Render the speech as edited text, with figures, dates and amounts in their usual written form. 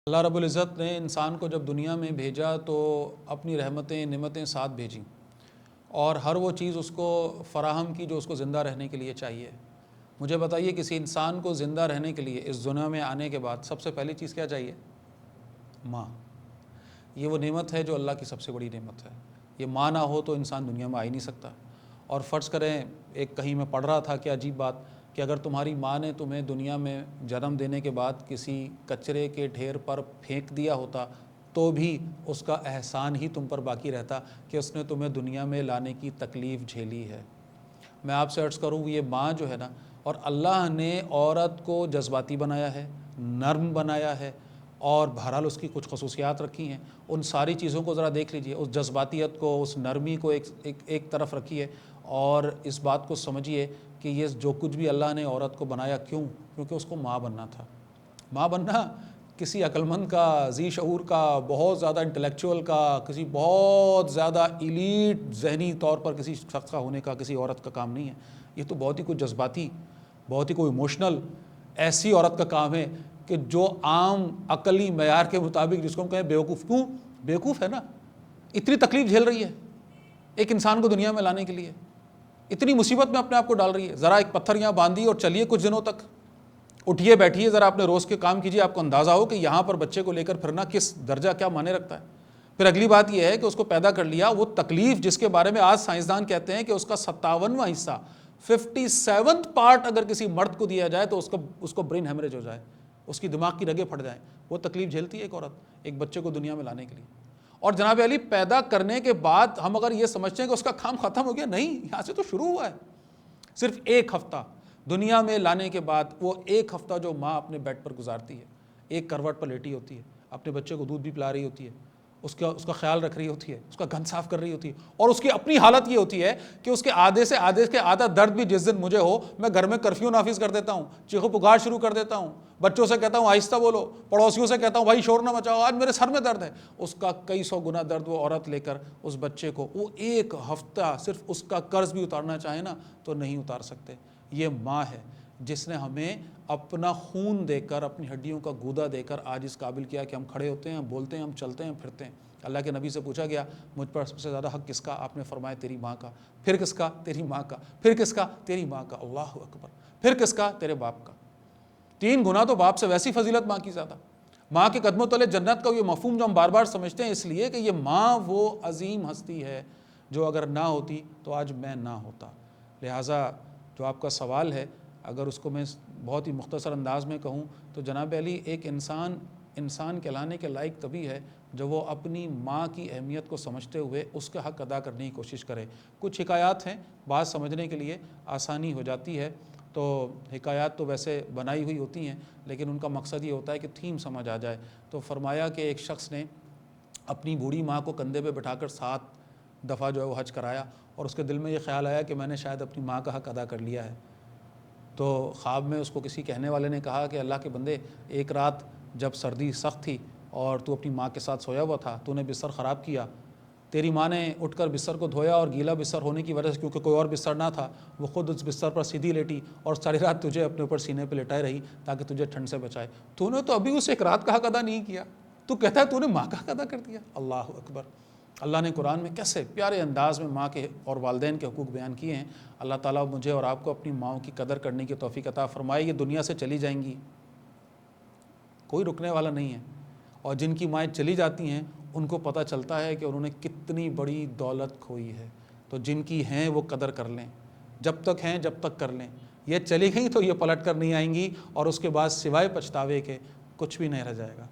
اللہ رب العزت نے انسان کو جب دنیا میں بھیجا تو اپنی رحمتیں نعمتیں ساتھ بھیجیں اور ہر وہ چیز اس کو فراہم کی جو اس کو زندہ رہنے کے لیے چاہیے۔ مجھے بتائیے کسی انسان کو زندہ رہنے کے لیے اس دنیا میں آنے کے بعد سب سے پہلی چیز کیا چاہیے؟ ماں۔ یہ وہ نعمت ہے جو اللہ کی سب سے بڑی نعمت ہے۔ یہ ماں نہ ہو تو انسان دنیا میں آ ہی نہیں سکتا۔ اور فرض کریں، ایک کہیں میں پڑھ رہا تھا کہ عجیب بات کہ اگر تمہاری ماں نے تمہیں دنیا میں جنم دینے کے بعد کسی کچرے کے ڈھیر پر پھینک دیا ہوتا تو بھی اس کا احسان ہی تم پر باقی رہتا کہ اس نے تمہیں دنیا میں لانے کی تکلیف جھیلی ہے۔ میں آپ سے عرض کروں، یہ ماں جو ہے نا، اور اللہ نے عورت کو جذباتی بنایا ہے، نرم بنایا ہے، اور بہرحال اس کی کچھ خصوصیات رکھی ہیں۔ ان ساری چیزوں کو ذرا دیکھ لیجئے، اس جذباتیت کو، اس نرمی کو ایک طرف رکھیے اور اس بات کو سمجھیے کہ یہ جو کچھ بھی اللہ نے عورت کو بنایا، کیونکہ اس کو ماں بننا تھا۔ ماں بننا کسی عقلمند کا، ذی شعور کا، بہت زیادہ انٹلیکچوئل کا، کسی بہت زیادہ ایلیٹ ذہنی طور پر کسی شخص کا ہونے کا، کسی عورت کا کام نہیں ہے۔ یہ تو بہت ہی کوئی جذباتی، بہت ہی کوئی ایموشنل ایسی عورت کا کام ہے کہ جو عام عقلی معیار کے مطابق، جس کو ہم کہیں بیوقوف، کیوں بیوقوف ہے نا، اتنی تکلیف جھیل رہی ہے ایک انسان کو دنیا میں لانے کے لیے، اتنی مصیبت میں اپنے آپ کو ڈال رہی ہے۔ ذرا ایک پتھر یہاں باندھیے اور چلیے کچھ دنوں تک، اٹھیے بیٹھیے، ذرا اپنے روز کے کام کیجیے، آپ کو اندازہ ہو کہ یہاں پر بچے کو لے کر پھرنا کس درجہ کیا معنی رکھتا ہے۔ پھر اگلی بات یہ ہے کہ اس کو پیدا کر لیا، وہ تکلیف جس کے بارے میں آج سائنسدان کہتے ہیں کہ اس کا 57واں حصہ، 57 پارٹ اگر کسی مرد کو دیا جائے تو اس کو برین ہیمریج ہو جائے، اس کی دماغ کی رگیں پھٹ جائیں۔ وہ تکلیف جھیلتی ہے ایک عورت ایک بچے کو دنیا میں لانے کے لیے۔ اور جناب علی، پیدا کرنے کے بعد ہم اگر یہ سمجھتے ہیں کہ اس کا کام ختم ہو گیا، نہیں، یہاں سے تو شروع ہوا ہے۔ صرف ایک ہفتہ دنیا میں لانے کے بعد، وہ ایک ہفتہ جو ماں اپنے بیڈ پر گزارتی ہے، ایک کروٹ پر لیٹی ہوتی ہے، اپنے بچے کو دودھ بھی پلا رہی ہوتی ہے، اس کا خیال رکھ رہی ہوتی ہے، اس کا گند صاف کر رہی ہوتی ہے، اور اس کی اپنی حالت یہ ہوتی ہے کہ اس کے آدھے سے آدھا درد بھی جس دن مجھے ہو، میں گھر میں کرفیو نافذ کر دیتا ہوں، چیخو پکار شروع کر دیتا ہوں، بچوں سے کہتا ہوں آہستہ بولو، پڑوسیوں سے کہتا ہوں بھائی شور نہ مچاؤ، آج میرے سر میں درد ہے۔ اس کا کئی سو گنا درد وہ عورت لے کر اس بچے کو، وہ ایک ہفتہ صرف اس کا قرض بھی اتارنا چاہے نا تو نہیں اتار سکتے۔ یہ ماں ہے جس نے ہمیں اپنا خون دے کر، اپنی ہڈیوں کا گودا دے کر آج اس قابل کیا کہ ہم کھڑے ہوتے ہیں، ہم بولتے ہیں، ہم چلتے ہیں، پھرتے ہیں۔ اللہ کے نبی سے پوچھا گیا مجھ پر سب سے زیادہ حق کس کا؟ آپ نے فرمایا تیری ماں کا۔ پھر کس کا؟ تیری ماں کا۔ پھر کس کا؟ تیری ماں کا۔ اللہ اکبر۔ پھر کس کا؟ تیرے باپ کا۔ 3 گنا تو باپ سے ویسی فضیلت ماں کی زیادہ۔ ماں کے قدموں تلے جنت کا یہ مفہوم جو ہم بار بار سمجھتے ہیں، اس لیے کہ یہ ماں وہ عظیم ہستی ہے جو اگر نہ ہوتی تو آج میں نہ ہوتا۔ لہٰذا جو آپ کا سوال ہے، اگر اس کو میں بہت ہی مختصر انداز میں کہوں تو جناب علی، ایک انسان کہلانے کے لائق تبھی ہے جب وہ اپنی ماں کی اہمیت کو سمجھتے ہوئے اس کا حق ادا کرنے کی کوشش کرے۔ کچھ حکایات ہیں، بات سمجھنے کے لیے آسانی ہو جاتی ہے، تو حکایات تو ویسے بنائی ہوئی ہوتی ہیں لیکن ان کا مقصد یہ ہوتا ہے کہ تھیم سمجھ آ جائے۔ تو فرمایا کہ ایک شخص نے اپنی بوڑھی ماں کو کندھے پہ بٹھا کر 7 دفعہ جو ہے وہ حج کرایا، اور اس کے دل میں یہ خیال آیا کہ میں نے شاید اپنی ماں کا حق ادا کر لیا ہے۔ تو خواب میں اس کو کسی کہنے والے نے کہا کہ اللہ کے بندے، ایک رات جب سردی سخت تھی اور تو اپنی ماں کے ساتھ سویا ہوا تھا، تو نے بستر خراب کیا، تیری ماں نے اٹھ کر بستر کو دھویا اور گیلا بستر ہونے کی وجہ سے، کیونکہ کوئی اور بستر نہ تھا، وہ خود اس بستر پر سیدھی لیٹی اور ساری رات تجھے اپنے اوپر سینے پہ لٹائے رہی تاکہ تجھے ٹھنڈ سے بچائے۔ تو نے تو ابھی اس ایک رات کا حق ادا نہیں کیا، تو کہتا ہے تو نے ماں کا حق ادا کر دیا۔ اللہ اکبر۔ اللہ نے قرآن میں کیسے پیارے انداز میں ماں کے اور والدین کے حقوق بیان کیے ہیں۔ اللہ تعالیٰ مجھے اور آپ کو اپنی ماؤں کی قدر کرنے کی توفیق عطا فرمائے۔ یہ دنیا سے چلی جائیں گی، کوئی رکنے والا نہیں ہے، اور جن کی مائیں چلی جاتی ہیں ان کو پتہ چلتا ہے کہ انہوں نے کتنی بڑی دولت کھوئی ہے۔ تو جن کی ہیں وہ قدر کر لیں، جب تک ہیں جب تک کر لیں۔ یہ چلی گئیں تو یہ پلٹ کر نہیں آئیں گی، اور اس کے بعد سوائے پچھتاوے کے کچھ بھی نہیں رہ جائے گا۔